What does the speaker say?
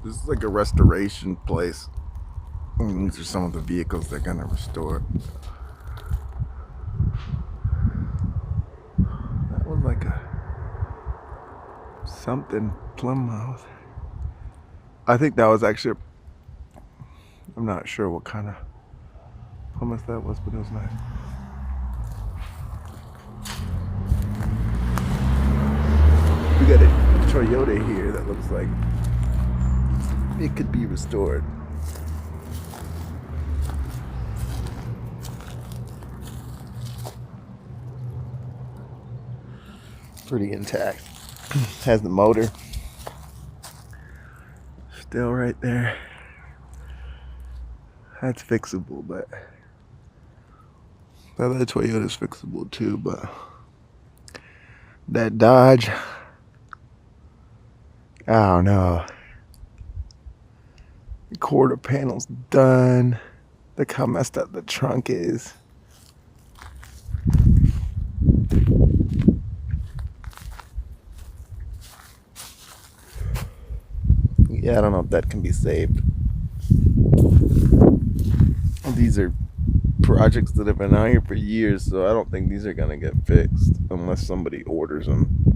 This is like a restoration place. And these are some of the vehicles they're gonna restore. That was like a something Plymouth. I think that was actually, I'm not sure what kind of Plymouth that was, but it was nice. We got a Toyota here that looks like it could be restored. Pretty intact. Has the motor still right there. That's fixable, but the other Toyota's fixable too, but that Dodge, I don't know. The quarter panel's done. Look how messed up the trunk is. Yeah, I don't know if that can be saved. These are projects that have been out here for years, so I don't think these are gonna get fixed unless somebody orders them.